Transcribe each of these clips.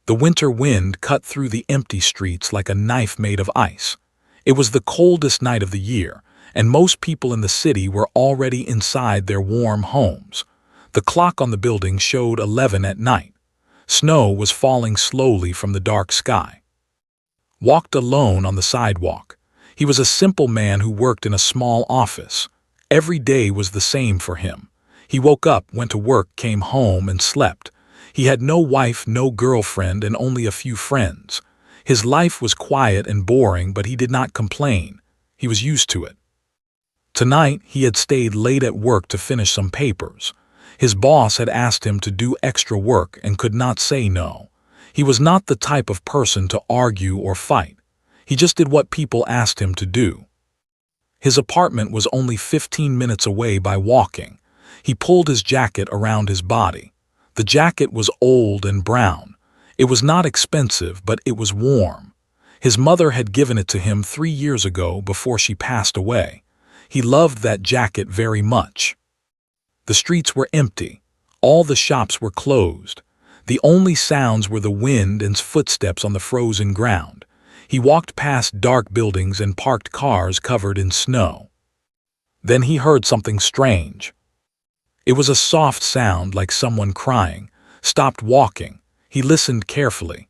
The winter wind cut through the empty streets like a knife made of ice. It was the coldest night of the year, and most people in the city were already inside their warm homes. The clock on the building showed 11 at night. Snow was falling slowly from the dark sky. Walked alone on the sidewalk. He was a simple man who worked in a small office. Every day was the same for him. He woke up, went to work, came home, and slept. He had no wife, no girlfriend, and only a few friends. His life was quiet and boring, but he did not complain. He was used to it. Tonight, he had stayed late at work to finish some papers. His boss had asked him to do extra work and could not say no. He was not the type of person to argue or fight. He just did what people asked him to do. His apartment was only 15 minutes away by walking. He pulled his jacket around his body. The jacket was old and brown. It was not expensive, but it was warm. His mother had given it to him 3 years ago before she passed away. He loved that jacket very much. The streets were empty. All the shops were closed. The only sounds were the wind and footsteps on the frozen ground. He walked past dark buildings and parked cars covered in snow. Then he heard something strange. It was a soft sound like someone crying. Stopped walking. He listened carefully.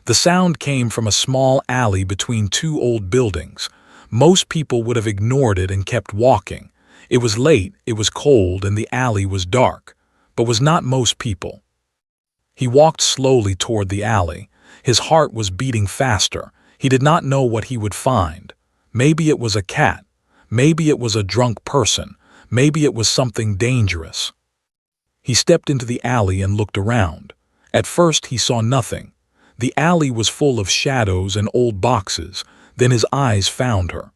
The sound came from a small alley between two old buildings. Most people would have ignored it and kept walking. It was late, it was cold, and the alley was dark, but was not most people. He walked slowly toward the alley. His heart was beating faster. He did not know what he would find. Maybe it was a cat. Maybe it was a drunk person. Maybe it was something dangerous. He stepped into the alley and looked around. At first he saw nothing. The alley was full of shadows and old boxes. Then his eyes found her.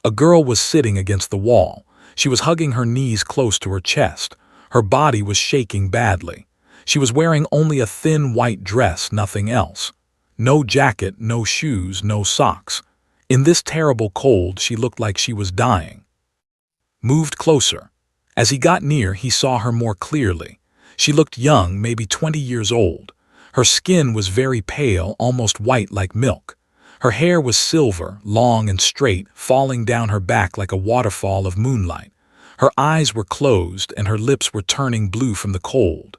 A girl was sitting against the wall. She was hugging her knees close to her chest. Her body was shaking badly. She was wearing only a thin white dress, nothing else. No jacket, no shoes, no socks. In this terrible cold, she looked like she was dying. Moved closer. As he got near, he saw her more clearly. She looked young, maybe 20 years old. Her skin was very pale, almost white like milk. Her hair was silver, long and straight, falling down her back like a waterfall of moonlight. Her eyes were closed and her lips were turning blue from the cold.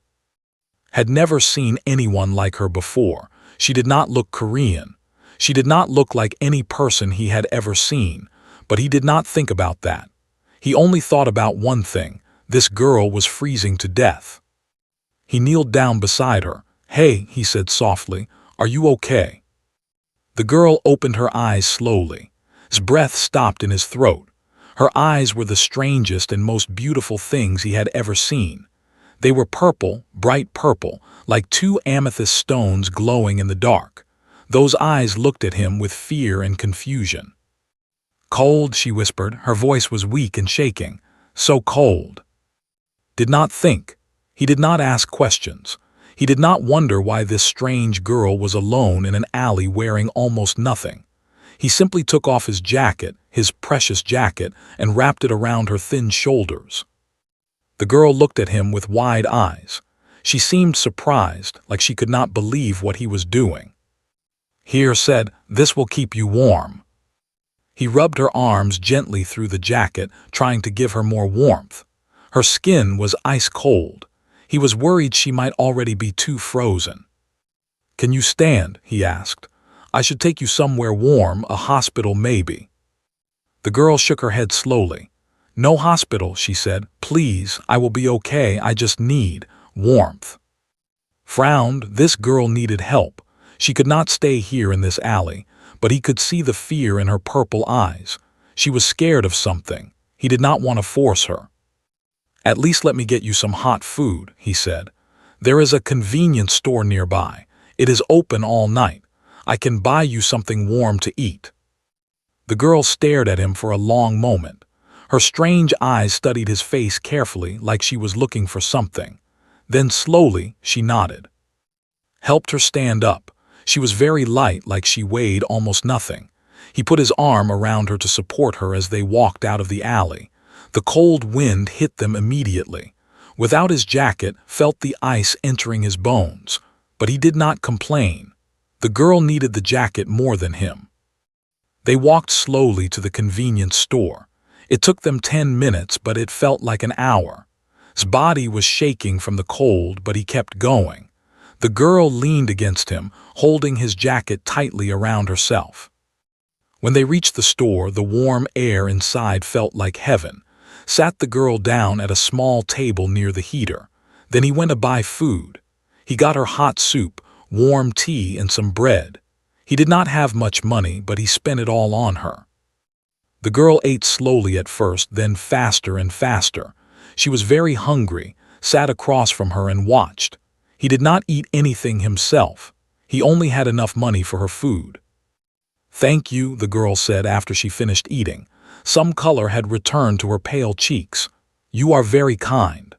Had never seen anyone like her before. She did not look Korean. She did not look like any person he had ever seen, but he did not think about that. He only thought about one thing: this girl was freezing to death. He kneeled down beside her. "Hey," he said softly, "are you okay?" The girl opened her eyes slowly. His breath stopped in his throat. Her eyes were the strangest and most beautiful things he had ever seen. They were purple, bright purple, like two amethyst stones glowing in the dark. Those eyes looked at him with fear and confusion. "Cold," she whispered. Her voice was weak and shaking. "So cold." Did not think. He did not ask questions. He did not wonder why this strange girl was alone in an alley wearing almost nothing. He simply took off his jacket, his precious jacket, and wrapped it around her thin shoulders. The girl looked at him with wide eyes. She seemed surprised, like she could not believe what he was doing. "Here," said, "this will keep you warm." He rubbed her arms gently through the jacket, trying to give her more warmth. Her skin was ice cold. He was worried she might already be too frozen. "Can you stand?" he asked. "I should take you somewhere warm, a hospital maybe." The girl shook her head slowly. "No hospital," she said. "Please, I will be okay. I just need warmth." Frowned. This girl needed help. She could not stay here in this alley, but he could see the fear in her purple eyes. She was scared of something. He did not want to force her. "At least let me get you some hot food," he said. "There is a convenience store nearby. It is open all night. I can buy you something warm to eat." The girl stared at him for a long moment. Her strange eyes studied his face carefully, like she was looking for something. Then slowly she nodded. Helped her stand up. She was very light, like she weighed almost nothing. He put his arm around her to support her as they walked out of the alley. The cold wind hit them immediately. Without his jacket, felt the ice entering his bones. But he did not complain. The girl needed the jacket more than him. They walked slowly to the convenience store. It took them 10 minutes, but it felt like an hour. His body was shaking from the cold, but he kept going. The girl leaned against him, holding his jacket tightly around herself. When they reached the store, the warm air inside felt like heaven. Sat the girl down at a small table near the heater. Then he went to buy food. He got her hot soup, warm tea, and some bread. He did not have much money, but he spent it all on her. The girl ate slowly at first, then faster and faster. She was very hungry, sat across from her and watched. He did not eat anything himself. He only had enough money for her food. "Thank you," the girl said after she finished eating. Some color had returned to her pale cheeks. "You are very kind."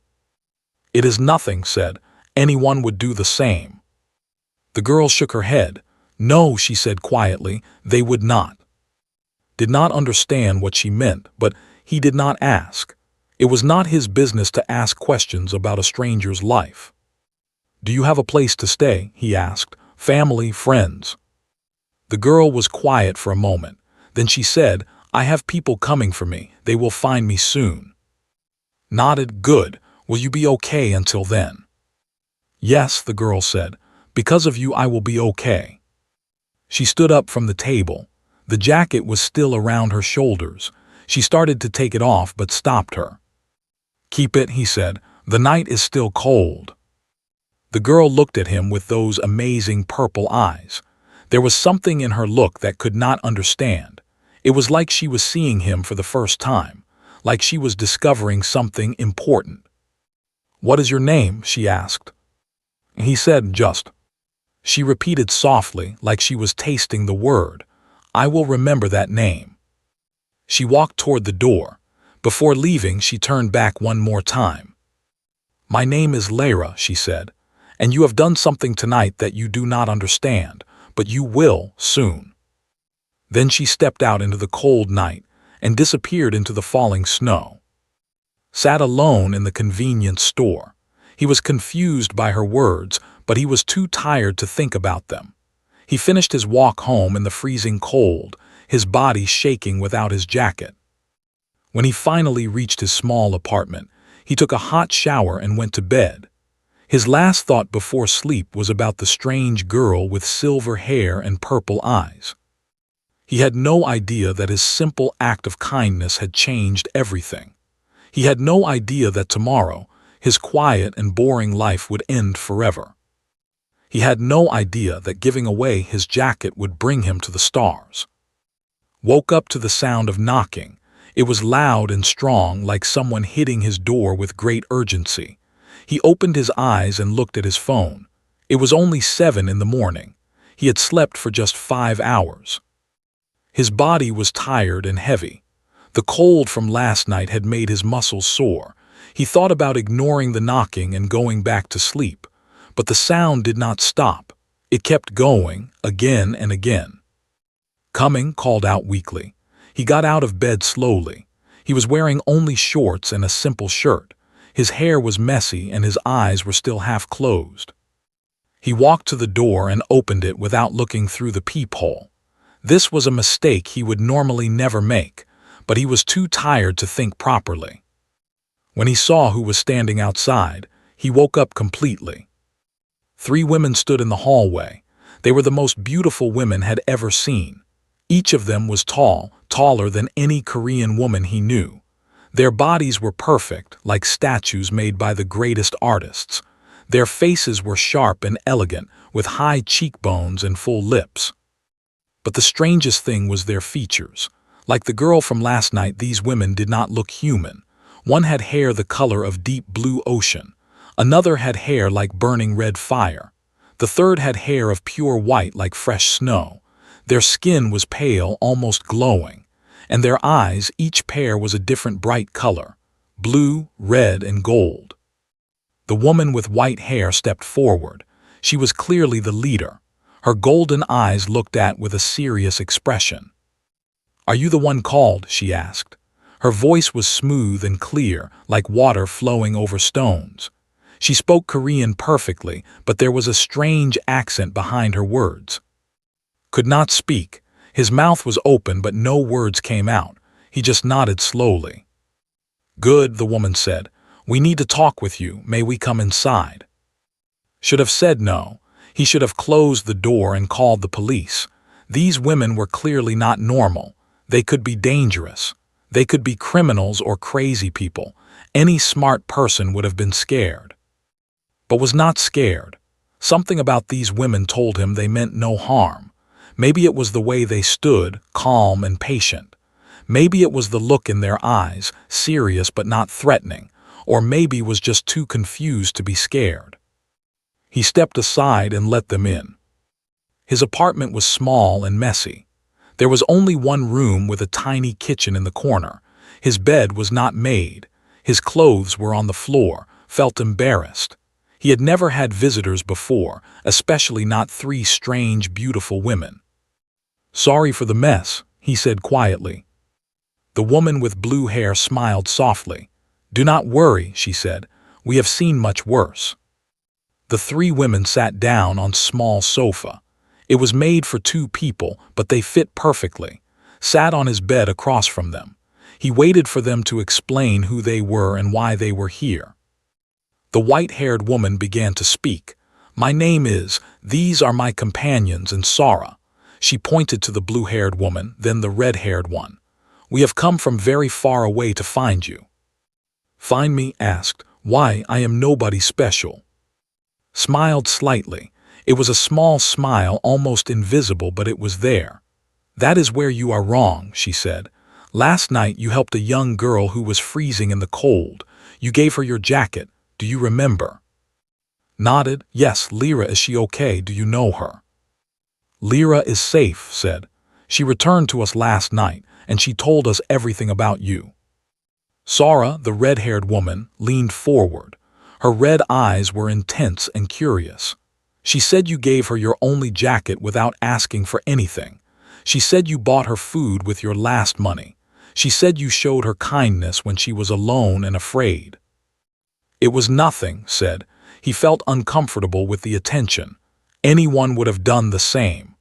"It is nothing," said. "Anyone would do the same." The girl shook her head. "No," she said quietly, "they would not." Did not understand what she meant, but he did not ask. It was not his business to ask questions about a stranger's life. "Do you have a place to stay?" he asked. "Family, friends?" The girl was quiet for a moment. Then she said, "I have people coming for me. They will find me soon." Nodded. "Good. Will you be okay until then?" "Yes," the girl said. "Because of you I will be okay." She stood up from the table. The jacket was still around her shoulders. She started to take it off but stopped her. "Keep it," he said. "The night is still cold." The girl looked at him with those amazing purple eyes. There was something in her look that could not understand. It was like she was seeing him for the first time, like she was discovering something important. "What is your name?" she asked. He said, "Just." She repeated softly, like she was tasting the word, "I will remember that name." She walked toward the door. Before leaving, she turned back one more time. "My name is Lara," she said, "and you have done something tonight that you do not understand, but you will soon." Then she stepped out into the cold night and disappeared into the falling snow. Sat alone in the convenience store. He was confused by her words, but he was too tired to think about them. He finished his walk home in the freezing cold, his body shaking without his jacket. When he finally reached his small apartment, he took a hot shower and went to bed. His last thought before sleep was about the strange girl with silver hair and purple eyes. He had no idea that his simple act of kindness had changed everything. He had no idea that tomorrow, his quiet and boring life would end forever. He had no idea that giving away his jacket would bring him to the stars. Woke up to the sound of knocking. It was loud and strong, like someone hitting his door with great urgency. He opened his eyes and looked at his phone. It was only 7 in the morning. He had slept for just 5 hours. His body was tired and heavy. The cold from last night had made his muscles sore. He thought about ignoring the knocking and going back to sleep. But the sound did not stop. It kept going, again and again. "Coming," called out weakly. He got out of bed slowly. He was wearing only shorts and a simple shirt. His hair was messy and his eyes were still half closed. He walked to the door and opened it without looking through the peephole. This was a mistake he would normally never make, but he was too tired to think properly. When he saw who was standing outside, he woke up completely. 3 women stood in the hallway. They were the most beautiful women had ever seen. Each of them was tall, taller than any Korean woman he knew. Their bodies were perfect, like statues made by the greatest artists. Their faces were sharp and elegant, with high cheekbones and full lips. But the strangest thing was their features. Like the girl from last night, these women did not look human. One had hair the color of deep blue ocean. Another had hair like burning red fire. The third had hair of pure white like fresh snow. Their skin was pale, almost glowing. And their eyes, each pair was a different bright color, blue, red, and gold. The woman with white hair stepped forward. She was clearly the leader. Her golden eyes looked at with a serious expression. "Are you the one called?" she asked. Her voice was smooth and clear, like water flowing over stones. She spoke Korean perfectly, but there was a strange accent behind her words. Could not speak. His mouth was open, but no words came out. He just nodded slowly. Good, the woman said. We need to talk with you. May we come inside? Should have said no. He should have closed the door and called the police. These women were clearly not normal. They could be dangerous. They could be criminals or crazy people. Any smart person would have been scared. But was not scared. Something about these women told him they meant no harm. Maybe it was the way they stood, calm and patient. Maybe it was the look in their eyes, serious but not threatening, or maybe was just too confused to be scared. He stepped aside and let them in. His apartment was small and messy. There was only one room with a tiny kitchen in the corner. His bed was not made. His clothes were on the floor, felt embarrassed. He had never had visitors before, especially not three strange, beautiful women. Sorry for the mess, he said quietly. The woman with blue hair smiled softly. Do not worry, she said. We have seen much worse. The three women sat down on a small sofa. It was made for two people, but they fit perfectly. Sat on his bed across from them. He waited for them to explain who they were and why they were here. The white-haired woman began to speak. My name is, these are my companions and Sara. She pointed to the blue-haired woman, then the red-haired one. We have come from very far away to find you. Find me? Asked. Why, I am nobody special. Smiled slightly. It was a small smile, almost invisible, but it was there. That is where you are wrong, she said. Last night you helped a young girl who was freezing in the cold. You gave her your jacket. Do you remember? Nodded. Yes, Lyra, is she okay? Do you know her? Lyra is safe, said. She returned to us last night, and she told us everything about you. Sara, the red-haired woman, leaned forward. Her red eyes were intense and curious. She said you gave her your only jacket without asking for anything. She said you bought her food with your last money. She said you showed her kindness when she was alone and afraid. It was nothing, said. He felt uncomfortable with the attention. Anyone would have done the same.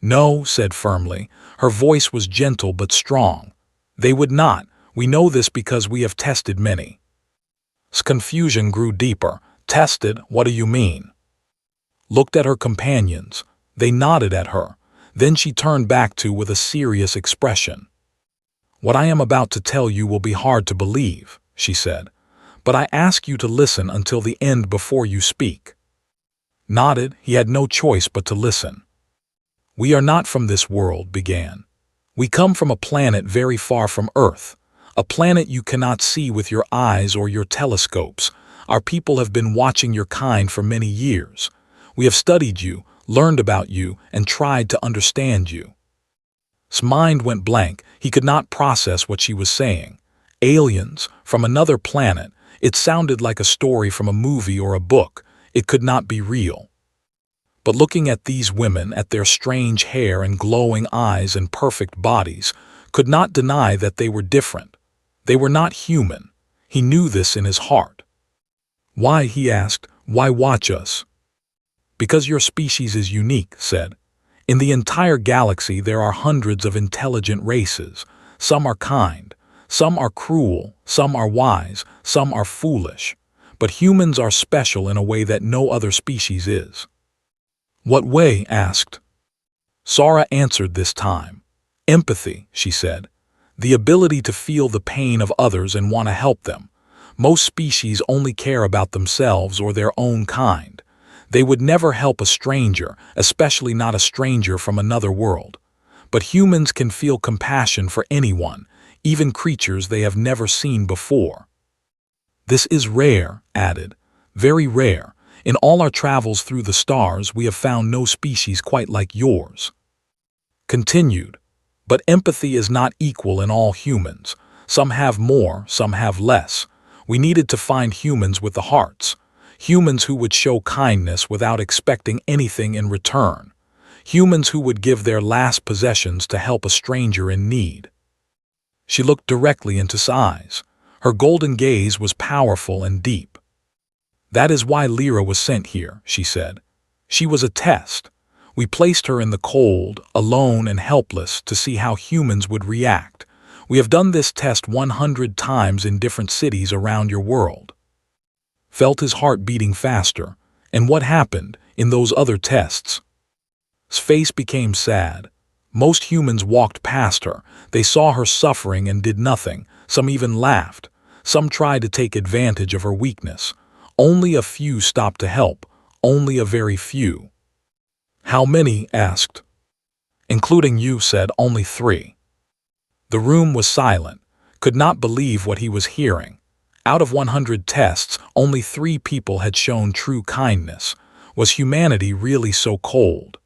No, said firmly. Her voice was gentle but strong. They would not. We know this because we have tested many. Confusion grew deeper. Tested? What do you mean? Looked at her companions. They nodded at her. Then she turned back to with a serious expression. What I am about to tell you will be hard to believe, she said. But I ask you to listen until the end before you speak. Nodded. He had no choice but to listen. We are not from this world, began. We come from a planet very far from Earth. A planet you cannot see with your eyes or your telescopes. Our people have been watching your kind for many years. We have studied you, learned about you, and tried to understand you. His mind went blank. He could not process what she was saying. Aliens, from another planet. It sounded like a story from a movie or a book. It could not be real. But looking at these women, at their strange hair and glowing eyes and perfect bodies, could not deny that they were different. They were not human. He knew this in his heart. Why, he asked, why watch us? Because your species is unique, said. In the entire galaxy there are hundreds of intelligent races. Some are kind, some are cruel, some are wise, some are foolish. But humans are special in a way that no other species is. What way? Asked. Sara answered this time. Empathy, she said. The ability to feel the pain of others and want to help them. Most species only care about themselves or their own kind. They would never help a stranger, especially not a stranger from another world. But humans can feel compassion for anyone, even creatures they have never seen before. This is rare, added. Very rare. In all our travels through the stars, we have found no species quite like yours. Continued. But empathy is not equal in all humans. Some have more, some have less. We needed to find humans with the hearts. Humans who would show kindness without expecting anything in return. Humans who would give their last possessions to help a stranger in need. She looked directly into his eyes. Her golden gaze was powerful and deep. That is why Lyra was sent here, she said. She was a test. We placed her in the cold, alone and helpless to see how humans would react. We have done this test 100 times in different cities around your world. Felt his heart beating faster. And what happened in those other tests? His face became sad. Most humans walked past her. They saw her suffering and did nothing. Some even laughed. Some tried to take advantage of her weakness. Only a few stopped to help. Only a very few. How many? Asked. Including you, said. Only 3. The room was silent. Could not believe what he was hearing. Out of 100 tests, only 3 people had shown true kindness. Was humanity really so cold?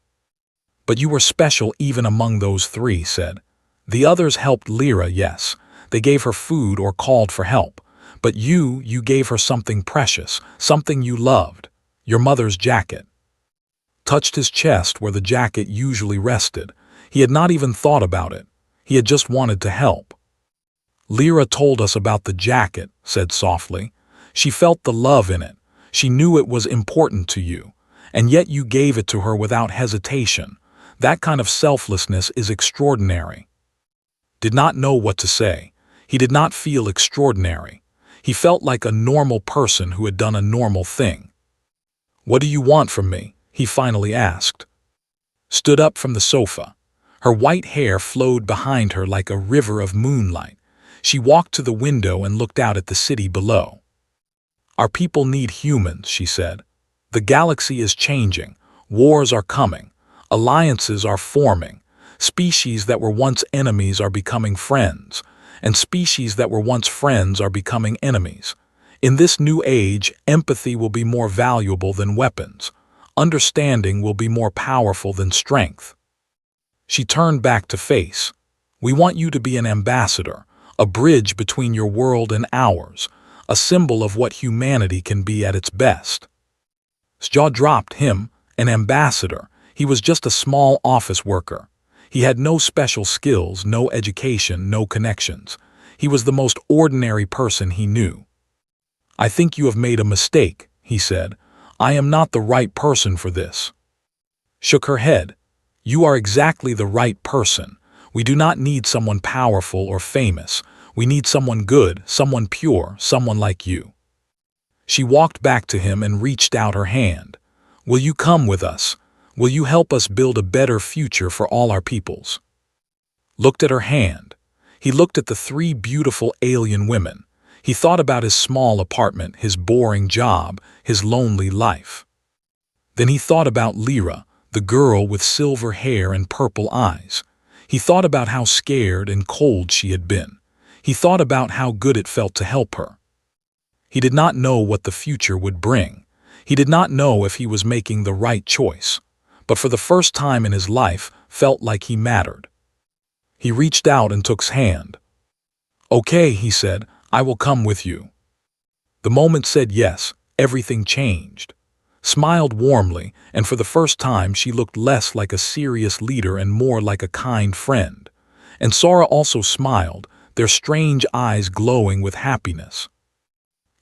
But you were special even among those 3, said. The others helped Lyra, yes. They gave her food or called for help. But you gave her something precious, something you loved. Your mother's jacket. Touched his chest where the jacket usually rested. He had not even thought about it. He had just wanted to help. Lyra told us about the jacket, said softly. She felt the love in it. She knew it was important to you. And yet you gave it to her without hesitation. That kind of selflessness is extraordinary. Did not know what to say. He did not feel extraordinary. He felt like a normal person who had done a normal thing. What do you want from me? He finally asked. Stood up from the sofa. Her white hair flowed behind her like a river of moonlight. She walked to the window and looked out at the city below. Our people need humans, she said. The galaxy is changing. Wars are coming. Alliances are forming. Species that were once enemies are becoming friends. And species that were once friends are becoming enemies. In this new age, empathy will be more valuable than weapons. Understanding will be more powerful than strength. She turned back to face. We want you to be an ambassador, a bridge between your world and ours, a symbol of what humanity can be at its best. His jaw dropped. Him, an ambassador. He was just a small office worker. He had no special skills, no education, no connections. He was the most ordinary person he knew. I think you have made a mistake, he said. I am not the right person for this. Shook her head. You are exactly the right person. We do not need someone powerful or famous. We need someone good, someone pure, someone like you. She walked back to him and reached out her hand. Will you come with us? Will you help us build a better future for all our peoples? Looked at her hand. He looked at the 3 beautiful alien women. He thought about his small apartment, his boring job, his lonely life. Then he thought about Lyra, the girl with silver hair and purple eyes. He thought about how scared and cold she had been. He thought about how good it felt to help her. He did not know what the future would bring. He did not know if he was making the right choice, but for the first time in his life felt like he mattered. He reached out and took his hand. Okay, he said, I will come with you. The moment said yes, everything changed. Smiled warmly, and for the first time she looked less like a serious leader and more like a kind friend. And Sora also smiled, their strange eyes glowing with happiness.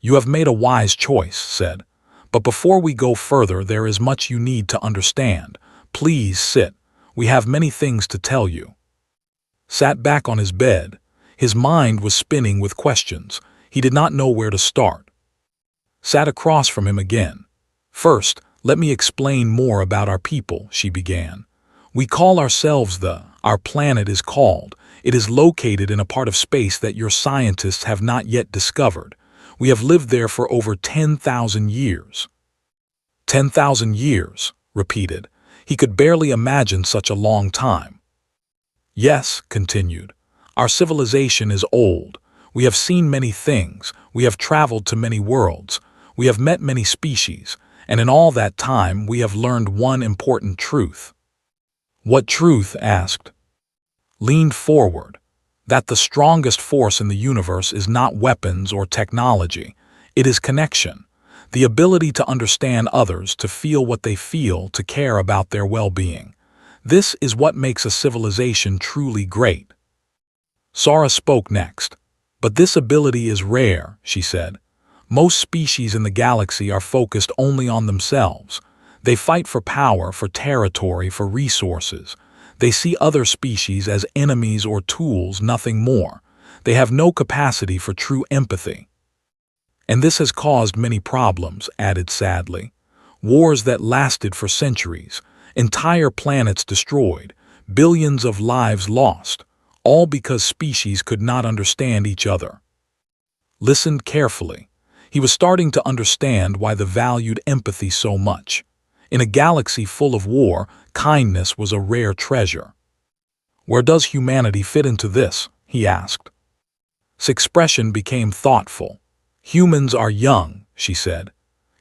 You have made a wise choice, said. But before we go further, there is much you need to understand. Please sit. We have many things to tell you. Sat back on his bed. His mind was spinning with questions. He did not know where to start. Sat across from him again. First, let me explain more about our people, she began. We call ourselves our planet is called. It is located in a part of space that your scientists have not yet discovered. We have lived there for over 10,000 years. 10,000 years, repeated. He could barely imagine such a long time. Yes, continued. Our civilization is old. We have seen many things. We have traveled to many worlds. We have met many species. And in all that time, we have learned one important truth. What truth? Asked. Leaned forward. That the strongest force in the universe is not weapons or technology. It is connection. The ability to understand others, to feel what they feel, to care about their well-being. This is what makes a civilization truly great. Sora spoke next. But this ability is rare, she said. Most species in the galaxy are focused only on themselves. They fight for power, for territory, for resources. They see other species as enemies or tools, nothing more. They have no capacity for true empathy. And this has caused many problems, added sadly. Wars that lasted for centuries, entire planets destroyed, billions of lives lost, all because species could not understand each other. Listened carefully. He was starting to understand why they valued empathy so much. In a galaxy full of war, kindness was a rare treasure. Where does humanity fit into this? He asked. His expression became thoughtful. Humans are young, she said.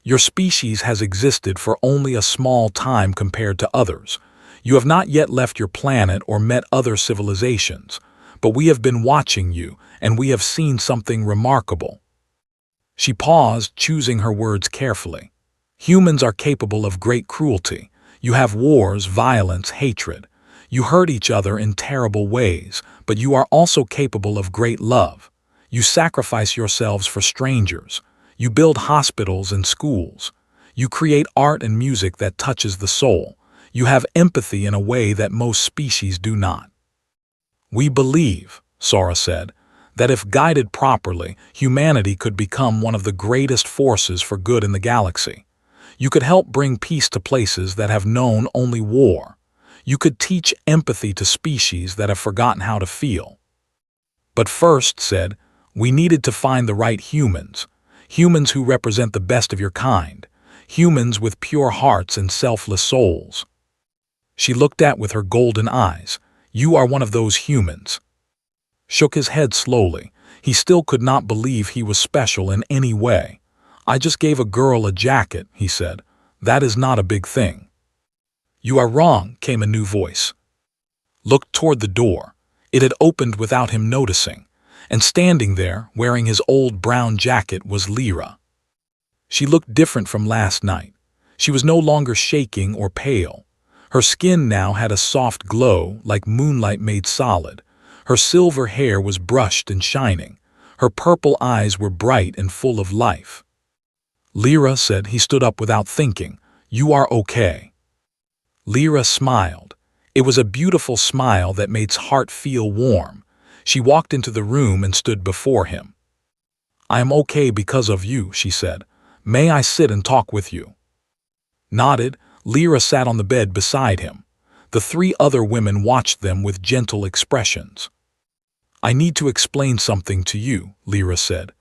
Your species has existed for only a small time compared to others. You have not yet left your planet or met other civilizations, but we have been watching you, and we have seen something remarkable. She paused, choosing her words carefully. Humans are capable of great cruelty. You have wars, violence, hatred. You hurt each other in terrible ways, but you are also capable of great love. You sacrifice yourselves for strangers. You build hospitals and schools. You create art and music that touches the soul. You have empathy in a way that most species do not. We believe, Sora said, that if guided properly, humanity could become one of the greatest forces for good in the galaxy. You could help bring peace to places that have known only war. You could teach empathy to species that have forgotten how to feel. But first, said, we needed to find the right humans. Humans who represent the best of your kind. Humans with pure hearts and selfless souls. She looked at with her golden eyes. You are one of those humans. Shook his head slowly. He still could not believe he was special in any way. I just gave a girl a jacket, he said. That is not a big thing. You are wrong, came a new voice. Looked toward the door. It had opened without him noticing, and standing there, wearing his old brown jacket, was Lyra. She looked different from last night. She was no longer shaking or pale. Her skin now had a soft glow, like moonlight made solid. Her silver hair was brushed and shining. Her purple eyes were bright and full of life. Lyra said. He stood up without thinking. You are okay. Lyra smiled. It was a beautiful smile that made his heart feel warm. She walked into the room and stood before him. I am okay because of you, she said. May I sit and talk with you? Nodded. Lyra sat on the bed beside him. The three other women watched them with gentle expressions. I need to explain something to you, Lyra said.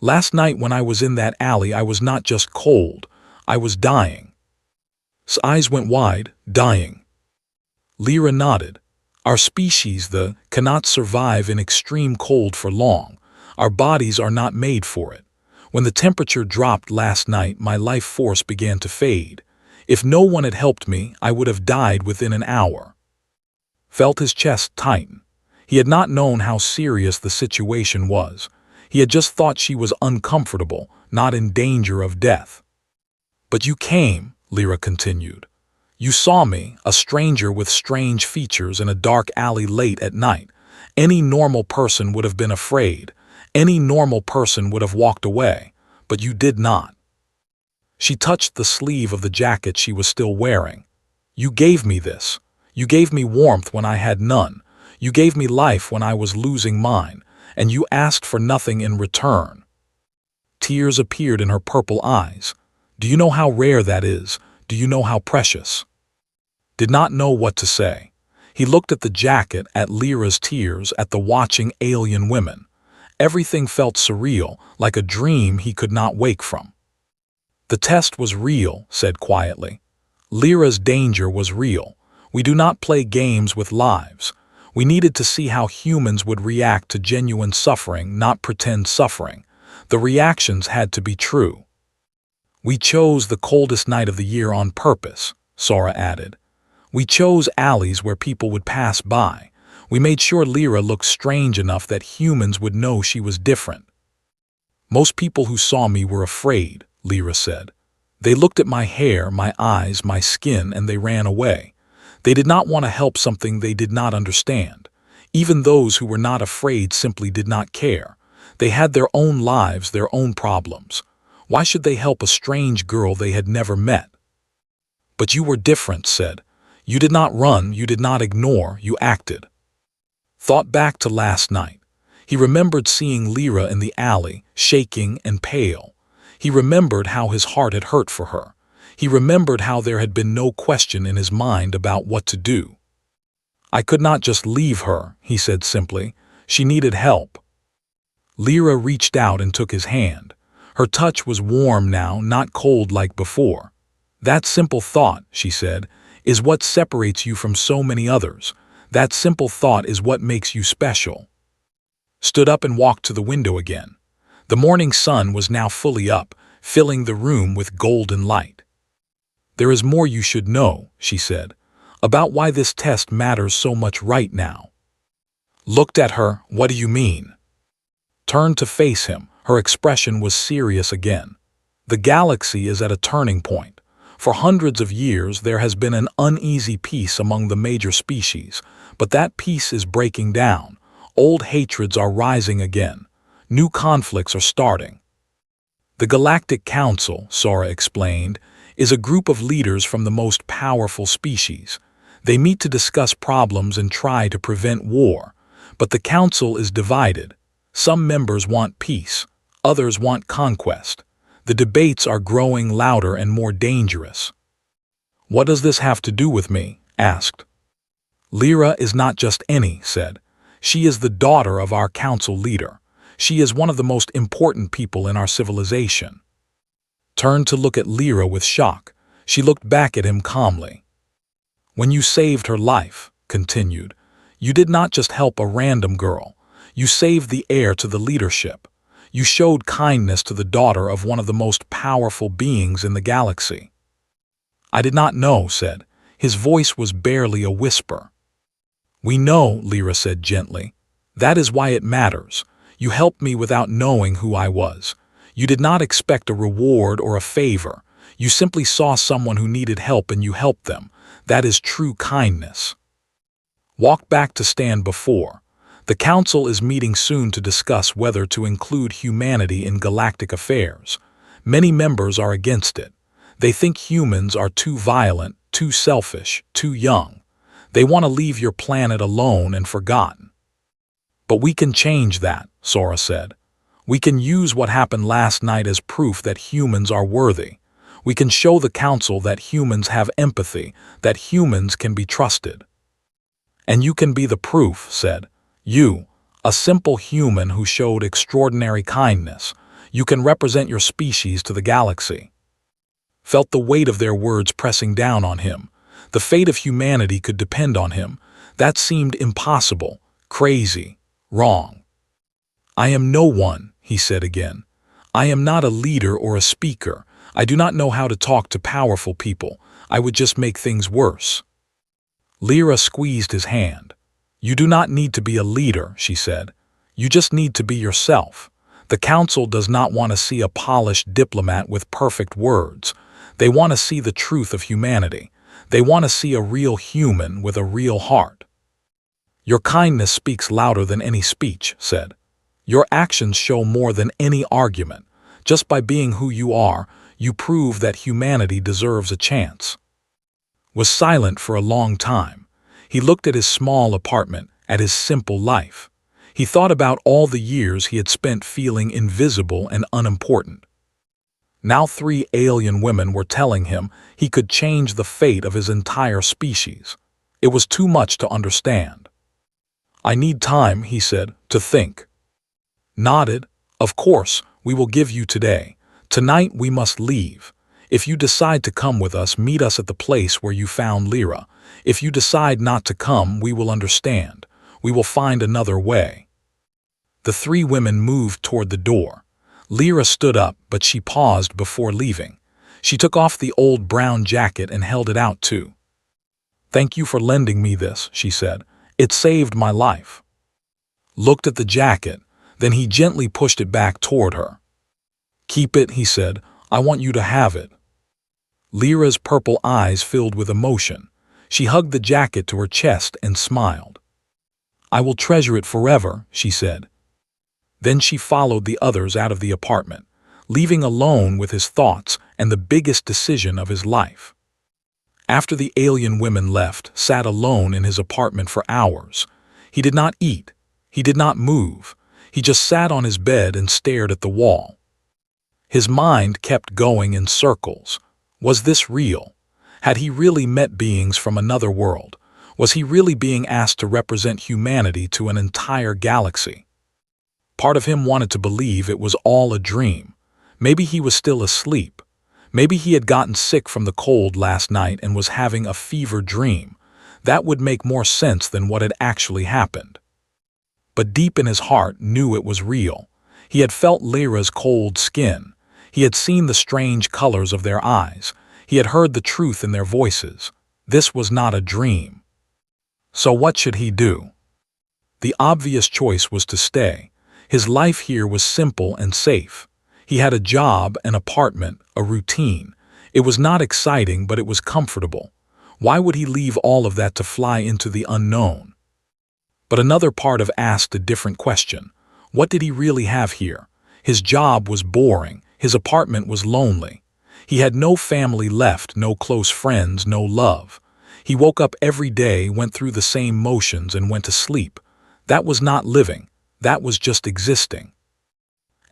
Last night when I was in that alley, I was not just cold. I was dying. His eyes went wide. Dying. Lyra nodded. Our species, cannot survive in extreme cold for long. Our bodies are not made for it. When the temperature dropped last night, my life force began to fade. If no one had helped me, I would have died within an hour. Felt his chest tighten. He had not known how serious the situation was. He had just thought she was uncomfortable, not in danger of death. But you came, Lyra continued. You saw me, a stranger with strange features, in a dark alley late at night. Any normal person would have been afraid. Any normal person would have walked away. But you did not. She touched the sleeve of the jacket she was still wearing. You gave me this. You gave me warmth when I had none. You gave me life when I was losing mine. And you asked for nothing in return. Tears appeared in her purple eyes. Do you know how rare that is? Do you know how precious? Did not know what to say. He looked at the jacket, at Lyra's tears, at the watching alien women. Everything felt surreal, like a dream he could not wake from. The test was real, said quietly. Lyra's danger was real. We do not play games with lives. We needed to see how humans would react to genuine suffering, not pretend suffering. The reactions had to be true. We chose the coldest night of the year on purpose, Sora added. We chose alleys where people would pass by. We made sure Lyra looked strange enough that humans would know she was different. Most people who saw me were afraid, Lyra said. They looked at my hair, my eyes, my skin, and they ran away. They did not want to help something they did not understand. Even those who were not afraid simply did not care. They had their own lives, their own problems. Why should they help a strange girl they had never met? But you were different, said. You did not run, you did not ignore, you acted. Thought back to last night. He remembered seeing Lyra in the alley, shaking and pale. He remembered how his heart had hurt for her. He remembered how there had been no question in his mind about what to do. I could not just leave her, he said simply. She needed help. Lyra reached out and took his hand. Her touch was warm now, not cold like before. That simple thought, she said, is what separates you from so many others. That simple thought is what makes you special. Stood up and walked to the window again. The morning sun was now fully up, filling the room with golden light. There is more you should know, she said, about why this test matters so much right now. Looked at her, what do you mean? Turned to face him, her expression was serious again. The galaxy is at a turning point. For hundreds of years there has been an uneasy peace among the major species, but that peace is breaking down. Old hatreds are rising again. New conflicts are starting. The Galactic Council, Sora explained, is a group of leaders from the most powerful species. They meet to discuss problems and try to prevent war, but the Council is divided. Some members want peace, others want conquest. The debates are growing louder and more dangerous. What does this have to do with me? Asked. Lyra is not just any, said. She is the daughter of our council leader. She is one of the most important people in our civilization. Turned to look at Lyra with shock. She looked back at him calmly. When you saved her life, continued, you did not just help a random girl. You saved the heir to the leadership. You showed kindness to the daughter of one of the most powerful beings in the galaxy. I did not know, said. His voice was barely a whisper. We know, Lyra said gently. That is why it matters. You helped me without knowing who I was. You did not expect a reward or a favor. You simply saw someone who needed help and you helped them. That is true kindness. Walk back to stand before. The Council is meeting soon to discuss whether to include humanity in galactic affairs. Many members are against it. They think humans are too violent, too selfish, too young. They want to leave your planet alone and forgotten. But we can change that, Sora said. We can use what happened last night as proof that humans are worthy. We can show the Council that humans have empathy, that humans can be trusted. And you can be the proof, said. You, a simple human who showed extraordinary kindness, you can represent your species to the galaxy. Felt the weight of their words pressing down on him. The fate of humanity could depend on him. That seemed impossible, crazy, wrong. I am no one, he said again. I am not a leader or a speaker. I do not know how to talk to powerful people. I would just make things worse. Lyra squeezed his hand. You do not need to be a leader, she said. You just need to be yourself. The Council does not want to see a polished diplomat with perfect words. They want to see the truth of humanity. They want to see a real human with a real heart. Your kindness speaks louder than any speech, said. Your actions show more than any argument. Just by being who you are, you prove that humanity deserves a chance. Was silent for a long time. He looked at his small apartment, at his simple life. He thought about all the years he had spent feeling invisible and unimportant. Now 3 alien women were telling him he could change the fate of his entire species. It was too much to understand. I need time, he said, to think. Nodded. Of course, we will give you today. Tonight we must leave. If you decide to come with us, meet us at the place where you found Lyra. If you decide not to come, we will understand. We will find another way. The 3 women moved toward the door. Lyra stood up, but she paused before leaving. She took off the old brown jacket and held it out too. Thank you for lending me this, she said. It saved my life. Looked at the jacket, then he gently pushed it back toward her. Keep it, he said. I want you to have it. Lyra's purple eyes filled with emotion. She hugged the jacket to her chest and smiled. I will treasure it forever, she said. Then she followed the others out of the apartment. leaving alone with his thoughts and the biggest decision of his life. After the alien women left, sat alone in his apartment for hours. He did not eat. He did not move. He just sat on his bed and stared at the wall. His mind kept going in circles. Was this real? Had he really met beings from another world? Was he really being asked to represent humanity to an entire galaxy? Part of him wanted to believe it was all a dream. Maybe he was still asleep. Maybe he had gotten sick from the cold last night and was having a fever dream. That would make more sense than what had actually happened. But deep in his heart knew it was real. He had felt Lyra's cold skin. He had seen the strange colors of their eyes. He had heard the truth in their voices. This was not a dream. So what should he do? The obvious choice was to stay. His life here was simple and safe. He had a job, an apartment, a routine. It was not exciting, but it was comfortable. Why would he leave all of that to fly into the unknown? But another part of asked a different question. What did he really have here? His job was boring. His apartment was lonely. He had no family left, no close friends, no love. He woke up every day, went through the same motions, and went to sleep. That was not living. That was just existing.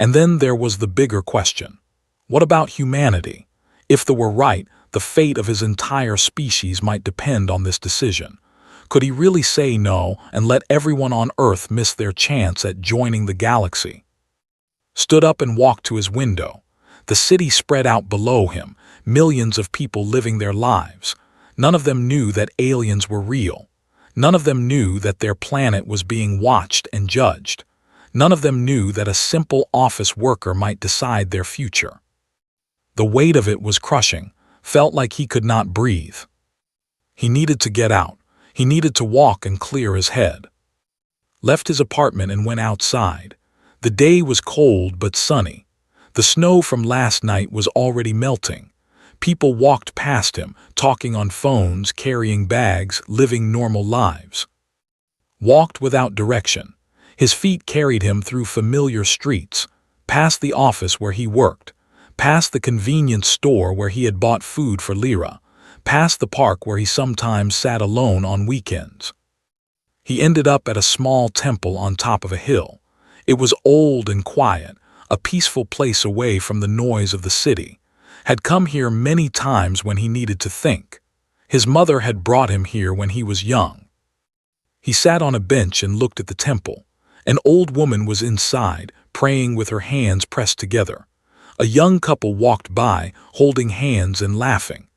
And then there was the bigger question. What about humanity? If they were right, the fate of his entire species might depend on this decision. Could he really say no and let everyone on Earth miss their chance at joining the galaxy? Stood up and walked to his window. The city spread out below him, millions of people living their lives. None of them knew that aliens were real. None of them knew that their planet was being watched and judged. None of them knew that a simple office worker might decide their future. The weight of it was crushing, felt like he could not breathe. He needed to get out. He needed to walk and clear his head. Left his apartment and went outside. The day was cold but sunny. The snow from last night was already melting. People walked past him, talking on phones, carrying bags, living normal lives. Walked without direction. His feet carried him through familiar streets, past the office where he worked, past the convenience store where he had bought food for Lyra, past the park where he sometimes sat alone on weekends. He ended up at a small temple on top of a hill. It was old and quiet, a peaceful place away from the noise of the city. Had come here many times when he needed to think. His mother had brought him here when he was young. He sat on a bench and looked at the temple. An old woman was inside, praying with her hands pressed together. A young couple walked by, holding hands and laughing.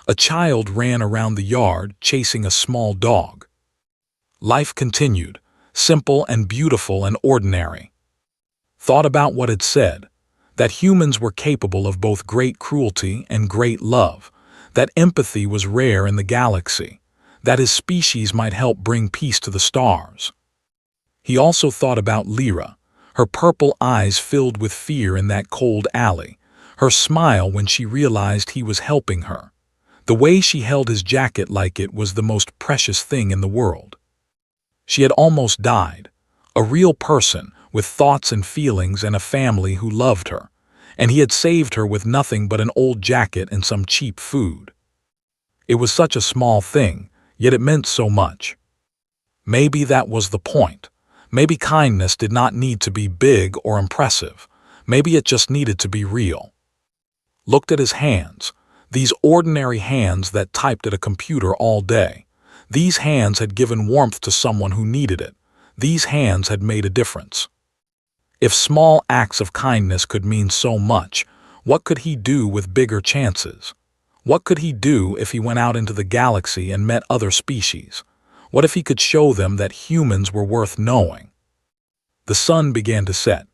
A child ran around the yard, chasing a small dog. Life continued, simple and beautiful and ordinary. Thought about what it said, that humans were capable of both great cruelty and great love, that empathy was rare in the galaxy, that his species might help bring peace to the stars. He also thought about Lyra, her purple eyes filled with fear in that cold alley, her smile when she realized he was helping her. The way she held his jacket like it was the most precious thing in the world. She had almost died, a real person with thoughts and feelings and a family who loved her, and he had saved her with nothing but an old jacket and some cheap food. It was such a small thing, yet it meant so much. Maybe that was the point. Maybe kindness did not need to be big or impressive. Maybe it just needed to be real. Looked at his hands, these ordinary hands that typed at a computer all day. These hands had given warmth to someone who needed it. These hands had made a difference. If small acts of kindness could mean so much, what could he do with bigger chances? What could he do if he went out into the galaxy and met other species? What if he could show them that humans were worth knowing? The sun began to set.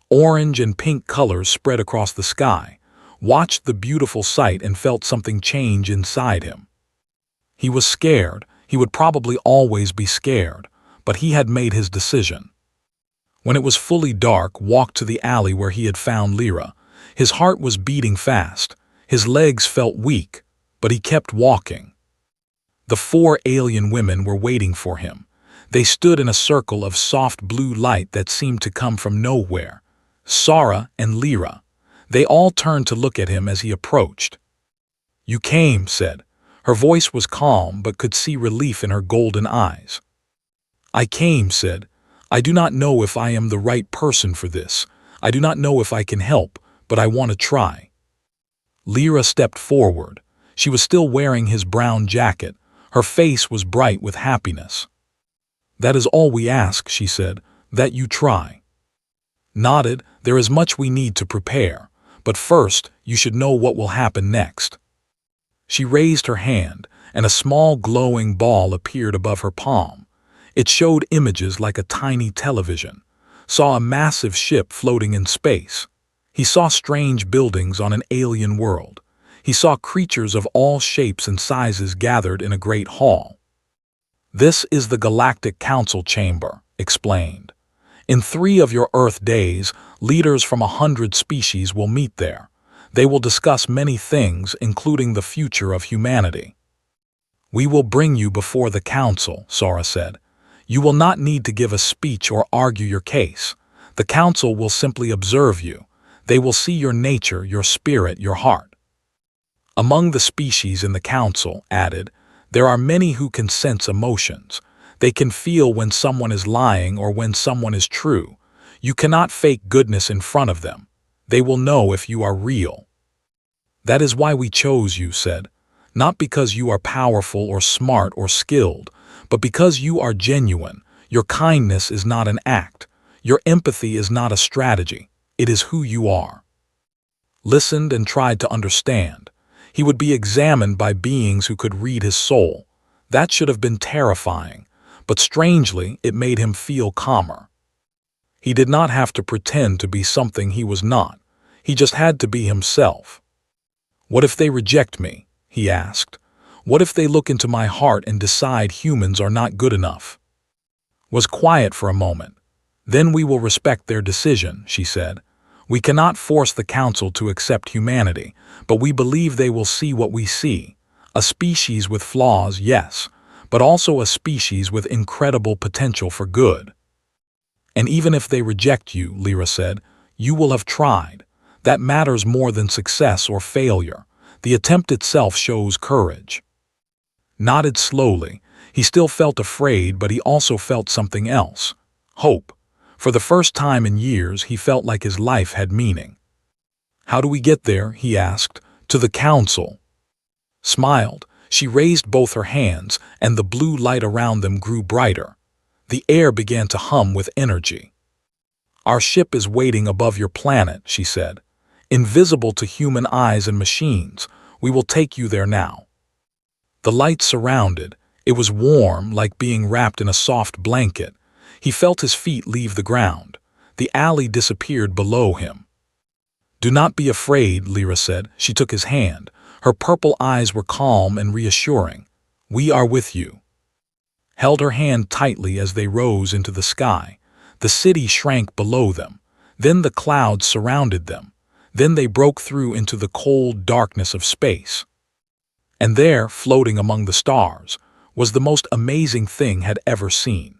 Orange and pink colors spread across the sky. Watched the beautiful sight and felt something change inside him. He was scared. He would probably always be scared, but he had made his decision. When it was fully dark, walked to the alley where he had found Lyra. His heart was beating fast. His legs felt weak, but he kept walking. The 4 alien women were waiting for him. They stood in a circle of soft blue light that seemed to come from nowhere. Sara and Lyra. They all turned to look at him as he approached. "You came," said. Her voice was calm but could see relief in her golden eyes. "I came," said. "I do not know if I am the right person for this. I do not know if I can help, but I want to try." Lyra stepped forward. She was still wearing his brown jacket. Her face was bright with happiness. "That is all we ask," she said, "that you try." Nodded, "There is much we need to prepare, but first you should know what will happen next." She raised her hand, and a small glowing ball appeared above her palm. It showed images like a tiny television. Saw a massive ship floating in space. He saw strange buildings on an alien world. He saw creatures of all shapes and sizes gathered in a great hall. "This is the Galactic Council Chamber," explained. "In 3 of your Earth days, leaders from 100 species will meet there. They will discuss many things, including the future of humanity." "We will bring you before the council," Sora said. "You will not need to give a speech or argue your case. The council will simply observe you. They will see your nature, your spirit, your heart." Among the species in the council, added, there are many who can sense emotions. They can feel when someone is lying or when someone is true. You cannot fake goodness in front of them. They will know if you are real. "That is why we chose you," said. "Not because you are powerful or smart or skilled, but because you are genuine. Your kindness is not an act. Your empathy is not a strategy. It is who you are." Listened and tried to understand. He would be examined by beings who could read his soul. That should have been terrifying, but strangely, it made him feel calmer. He did not have to pretend to be something he was not. He just had to be himself. "What if they reject me?" he asked. "What if they look into my heart and decide humans are not good enough?" Was quiet for a moment. "Then we will respect their decision," she said. "We cannot force the council to accept humanity, but we believe they will see what we see. A species with flaws, yes, but also a species with incredible potential for good." "And even if they reject you," Lyra said, "you will have tried. That matters more than success or failure. The attempt itself shows courage." Nodded slowly. He still felt afraid, but he also felt something else. Hope. For the first time in years, he felt like his life had meaning. "How do we get there?" he asked. "To the council." Smiled. She raised both her hands, and the blue light around them grew brighter. The air began to hum with energy. "Our ship is waiting above your planet," she said. "Invisible to human eyes and machines. We will take you there now." The light surrounded. It was warm, like being wrapped in a soft blanket. He felt his feet leave the ground. The alley disappeared below him. "Do not be afraid," Lyra said. She took his hand. Her purple eyes were calm and reassuring. "We are with you." Held her hand tightly as they rose into the sky. The city shrank below them. Then the clouds surrounded them. Then they broke through into the cold darkness of space. And there, floating among the stars, was the most amazing thing had ever seen.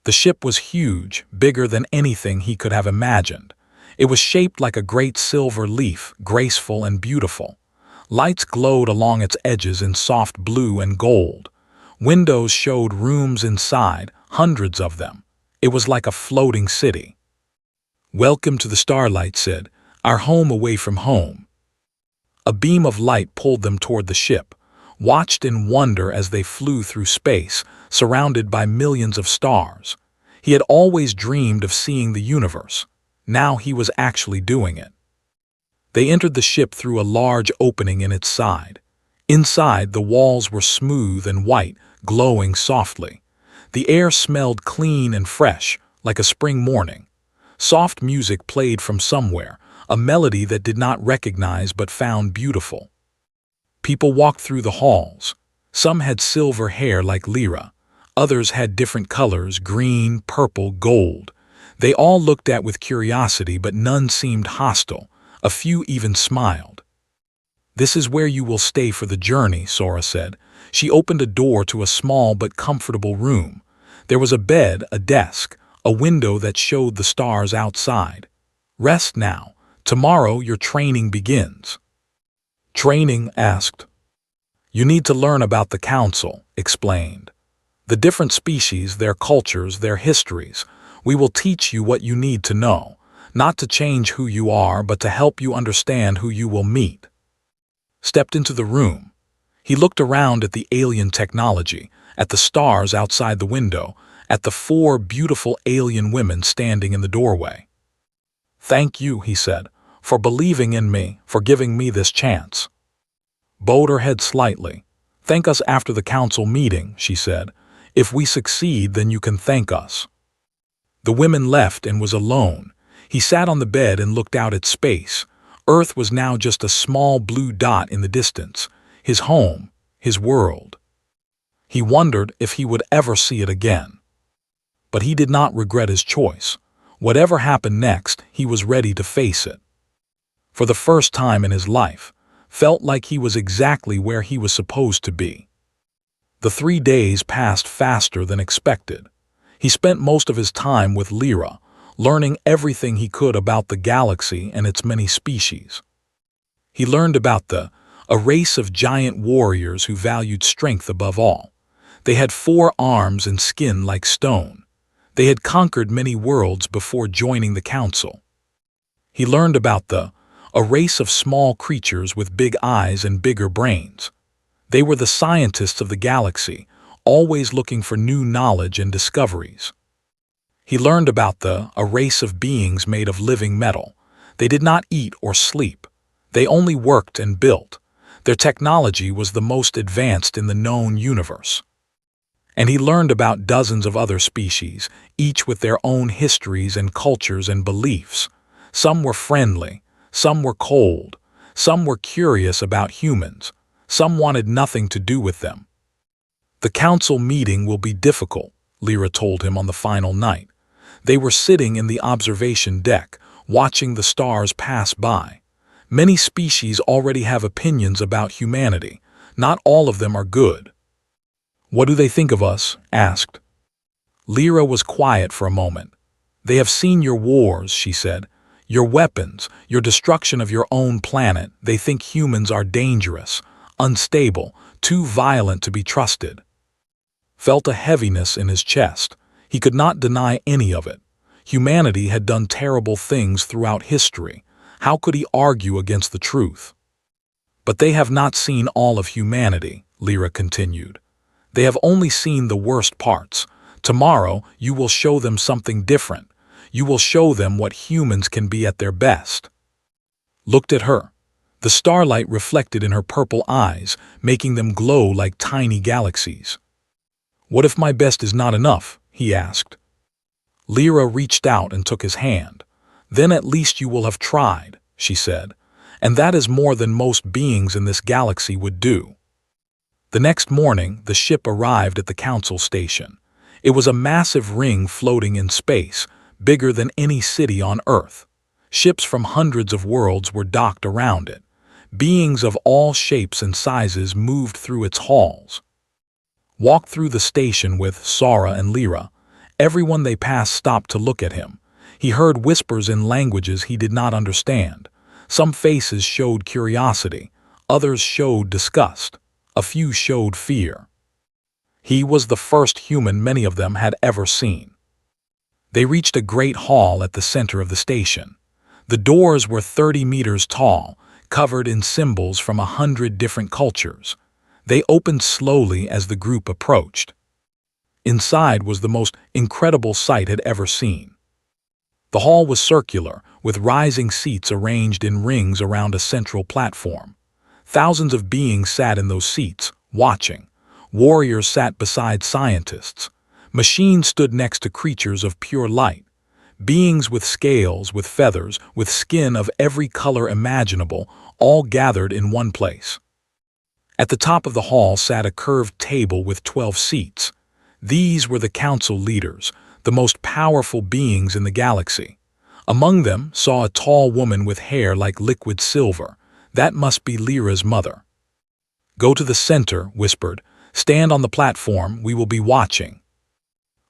The ship was huge, bigger than anything he could have imagined. It was shaped like a great silver leaf, graceful and beautiful. Lights glowed along its edges in soft blue and gold. Windows showed rooms inside, hundreds of them. It was like a floating city. "Welcome to the Starlight," said, "our home away from home." A beam of light pulled them toward the ship. Watched in wonder as they flew through space, surrounded by millions of stars. He had always dreamed of seeing the universe. Now he was actually doing it. They entered the ship through a large opening in its side. Inside, the walls were smooth and white, glowing softly. The air smelled clean and fresh, like a spring morning. Soft music played from somewhere, a melody that did not recognize but found beautiful. People walked through the halls. Some had silver hair like Lyra. Others had different colors, green, purple, gold. They all looked at with curiosity, but none seemed hostile. A few even smiled. "This is where you will stay for the journey," Sora said. She opened a door to a small but comfortable room. There was a bed, a desk, a window that showed the stars outside. "Rest now. Tomorrow your training begins." Training asked. "You need to learn about the council," explained. "The different species, their cultures, their histories. We will teach you what you need to know, not to change who you are, but to help you understand who you will meet." Stepped into the room. He looked around at the alien technology, at the stars outside the window, at the 4 beautiful alien women standing in the doorway. "Thank you," he said, "for believing in me, for giving me this chance." Bowed her head slightly. "Thank us after the council meeting," she said. "If we succeed, then you can thank us." The women left and was alone. He sat on the bed and looked out at space. Earth was now just a small blue dot in the distance, his home, his world. He wondered if he would ever see it again. But he did not regret his choice. Whatever happened next, he was ready to face it. For the first time in his life, felt like he was exactly where he was supposed to be. The 3 days passed faster than expected. He spent most of his time with Lyra, learning everything he could about the galaxy and its many species. He learned about a race of giant warriors who valued strength above all. They had 4 arms and skin like stone. They had conquered many worlds before joining the council. He learned about a race of small creatures with big eyes and bigger brains. They were the scientists of the galaxy, always looking for new knowledge and discoveries. He learned about a race of beings made of living metal. They did not eat or sleep. They only worked and built. Their technology was the most advanced in the known universe. And he learned about dozens of other species, each with their own histories and cultures and beliefs. Some were friendly, some were cold, some were curious about humans, some wanted nothing to do with them. "The council meeting will be difficult," Lyra told him on the final night. They were sitting in the observation deck, watching the stars pass by. Many species already have opinions about humanity. Not all of them are good. "What do they think of us?" asked. Lyra was quiet for a moment. "They have seen your wars," she said. "Your weapons, your destruction of your own planet. They think humans are dangerous, unstable, too violent to be trusted." Felt a heaviness in his chest. He could not deny any of it. Humanity had done terrible things throughout history. How could he argue against the truth? "But they have not seen all of humanity," Lyra continued. "They have only seen the worst parts. Tomorrow you will show them something different. You will show them what humans can be at their best." Looked at her. The starlight reflected in her purple eyes, making them glow like tiny galaxies. "What if my best is not enough?" he asked. Lyra reached out and took his hand. "Then at least you will have tried," she said, "and that is more than most beings in this galaxy would do." The next morning, the ship arrived at the council station. It was a massive ring floating in space, bigger than any city on Earth. Ships from hundreds of worlds were docked around it. Beings of all shapes and sizes moved through its halls. Walked through the station with Sara and Lyra. Everyone they passed stopped to look at him. He heard whispers in languages he did not understand. Some faces showed curiosity, others showed disgust, a few showed fear. He was the first human many of them had ever seen. They reached a great hall at the center of the station. The doors were 30 meters tall, covered in symbols from 100 different cultures. They opened slowly as the group approached. Inside was the most incredible sight had ever seen. The hall was circular, with rising seats arranged in rings around a central platform. Thousands of beings sat in those seats, watching. Warriors sat beside scientists. Machines stood next to creatures of pure light. Beings with scales, with feathers, with skin of every color imaginable, all gathered in one place. At the top of the hall sat a curved table with 12 seats. These were the council leaders, the most powerful beings in the galaxy. Among them saw a tall woman with hair like liquid silver. That must be Lyra's mother. "Go to the center," whispered. "Stand on the platform, we will be watching."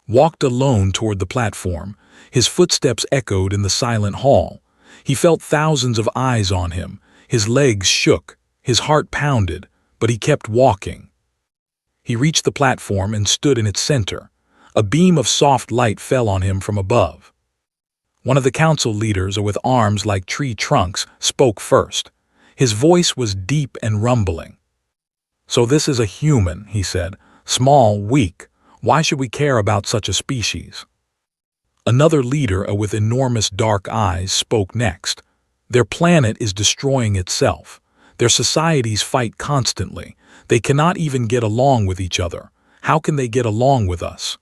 Walked alone toward the platform. His footsteps echoed in the silent hall. He felt thousands of eyes on him. His legs shook, his heart pounded, but he kept walking. He reached the platform and stood in its center. A beam of soft light fell on him from above. One of the council leaders, with arms like tree trunks, spoke first. His voice was deep and rumbling. "So this is a human," he said. "Small, weak. Why should we care about such a species?" Another leader, with enormous dark eyes, spoke next. "Their planet is destroying itself. Their societies fight constantly. They cannot even get along with each other. How can they get along with us?"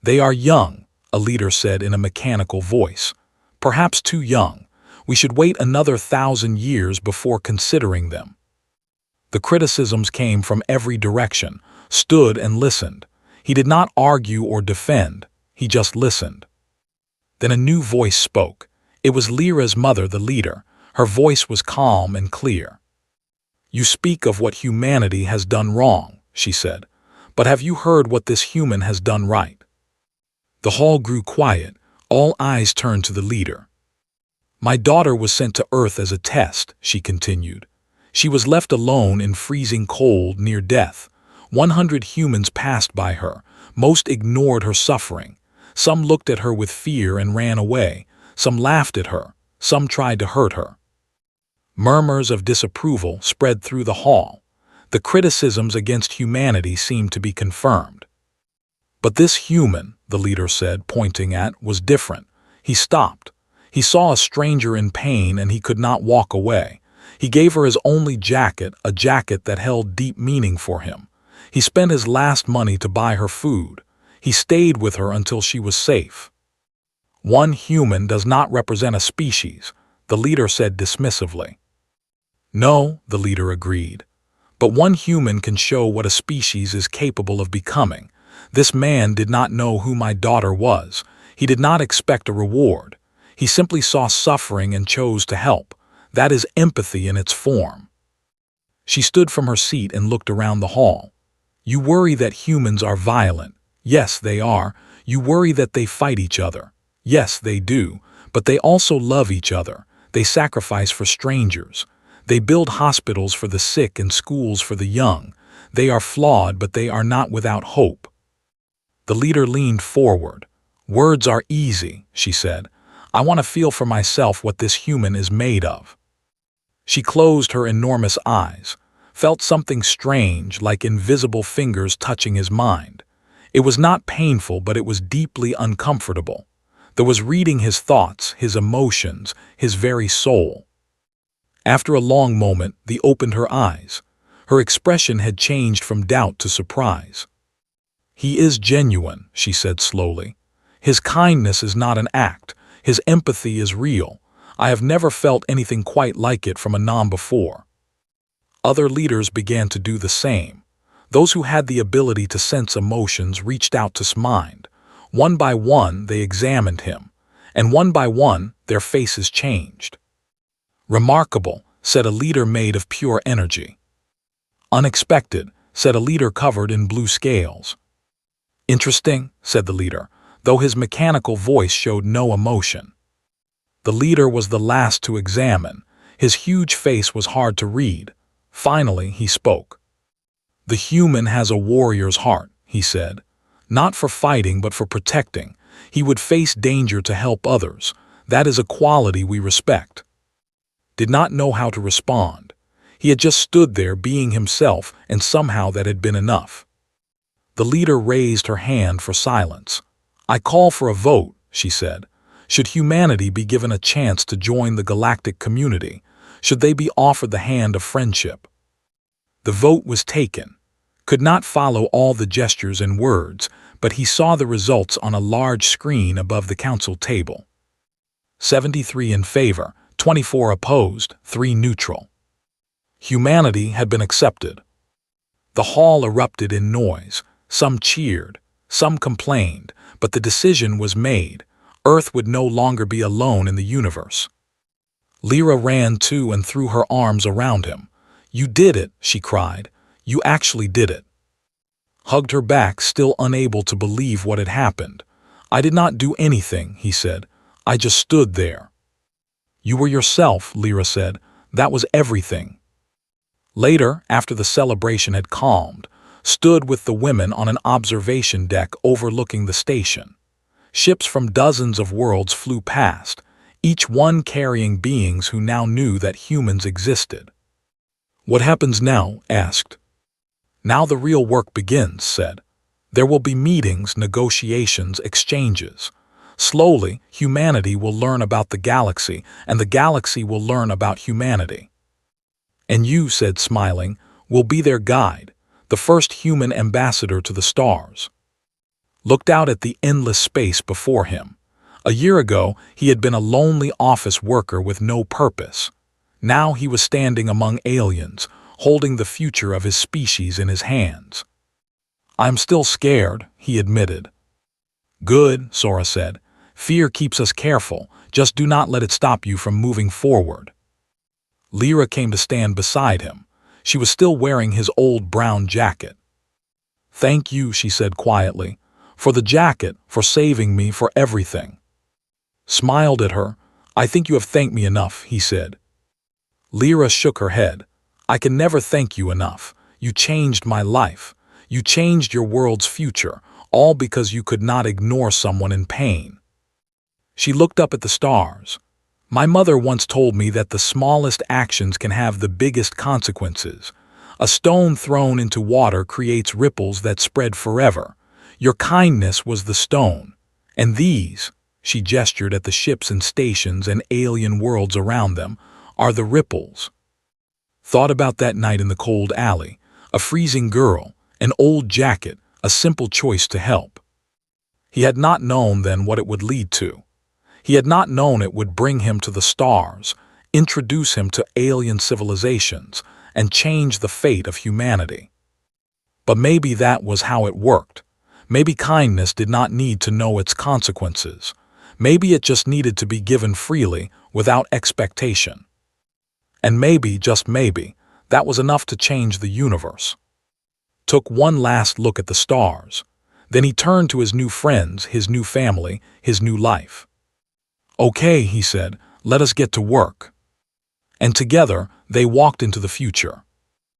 "They are young," a leader said in a mechanical voice. "Perhaps too young. We should wait another 1,000 years before considering them." The criticisms came from every direction. Stood and listened. He did not argue or defend. He just listened. Then a new voice spoke. It was Lyra's mother, the leader. Her voice was calm and clear. "You speak of what humanity has done wrong," she said. "But have you heard what this human has done right?" The hall grew quiet. All eyes turned to the leader. "My daughter was sent to Earth as a test," she continued. "She was left alone in freezing cold near death. 100 humans passed by her. Most ignored her suffering. Some looked at her with fear and ran away. Some laughed at her. Some tried to hurt her." Murmurs of disapproval spread through the hall. The criticisms against humanity seemed to be confirmed. "But this human," the leader said, pointing at, was different. He stopped. He saw a stranger in pain and he could not walk away. He gave her his only jacket, a jacket that held deep meaning for him. He spent his last money to buy her food. He stayed with her until she was safe. "One human does not represent a species," the leader said dismissively. "No," the leader agreed. "But one human can show what a species is capable of becoming. This man did not know who my daughter was. He did not expect a reward. He simply saw suffering and chose to help. That is empathy in its form." She stood from her seat and looked around the hall. "You worry that humans are violent. Yes, they are. You worry that they fight each other. Yes, they do. But they also love each other. They sacrifice for strangers. They build hospitals for the sick and schools for the young. They are flawed, but they are not without hope." The leader leaned forward. "Words are easy," she said. "I want to feel for myself what this human is made of." She closed her enormous eyes, felt something strange, like invisible fingers touching his mind. It was not painful, but it was deeply uncomfortable. There was reading his thoughts, his emotions, his very soul. After a long moment, they opened her eyes. Her expression had changed from doubt to surprise. "He is genuine," she said slowly. "His kindness is not an act. His empathy is real. I have never felt anything quite like it from a nom before." Other leaders began to do the same. Those who had the ability to sense emotions reached out to his mind. One by one, they examined him, and one by one, their faces changed. "Remarkable," said a leader made of pure energy. "Unexpected," said a leader covered in blue scales. "Interesting," said the leader, though his mechanical voice showed no emotion. The leader was the last to examine. His huge face was hard to read. Finally, he spoke. "The human has a warrior's heart," he said. "Not for fighting, but for protecting. He would face danger to help others. That is a quality we respect." Did not know how to respond. He had just stood there being himself, and somehow that had been enough. The leader raised her hand for silence. "I call for a vote," she said. "Should humanity be given a chance to join the galactic community? Should they be offered the hand of friendship?" The vote was taken. Could not follow all the gestures and words, but he saw the results on a large screen above the council table. 73 in favor, 24 opposed, 3 neutral. Humanity had been accepted. The hall erupted in noise. Some cheered, some complained, but the decision was made. Earth would no longer be alone in the universe. Lyra ran to and threw her arms around him. "You did it," she cried. "You actually did it." Hugged her back, still unable to believe what had happened. "I did not do anything," he said. "I just stood there." You were yourself, Lyra said. That was everything. Later, after the celebration had calmed, stood with the women on an observation deck overlooking the station. Ships from dozens of worlds flew past, each one carrying beings who now knew that humans existed. What happens now? Asked. Now the real work begins, said. There will be meetings, negotiations, exchanges. Slowly, humanity will learn about the galaxy, and the galaxy will learn about humanity. And you, said smiling, will be their guide, the first human ambassador to the stars. Looked out at the endless space before him. A year ago, he had been a lonely office worker with no purpose. Now he was standing among aliens, holding the future of his species in his hands. I'm still scared, he admitted. Good, Sora said. Fear keeps us careful, just do not let it stop you from moving forward. Lyra came to stand beside him. She was still wearing his old brown jacket. Thank you, she said quietly, for the jacket, for saving me, for everything. Smiled at her. I think you have thanked me enough, he said. Lyra shook her head. I can never thank you enough. You changed my life. You changed your world's future, all because you could not ignore someone in pain. She looked up at the stars. My mother once told me that the smallest actions can have the biggest consequences. A stone thrown into water creates ripples that spread forever. Your kindness was the stone. And these, she gestured at the ships and stations and alien worlds around them, are the ripples. Thought about that night in the cold alley, a freezing girl, an old jacket, a simple choice to help. He had not known then what it would lead to. He had not known it would bring him to the stars, introduce him to alien civilizations, and change the fate of humanity. But maybe that was how it worked. Maybe kindness did not need to know its consequences. Maybe it just needed to be given freely, without expectation. And maybe, just maybe, that was enough to change the universe. Took one last look at the stars. Then he turned to his new friends, his new family, his new life. Okay, he said, let us get to work. And together, they walked into the future.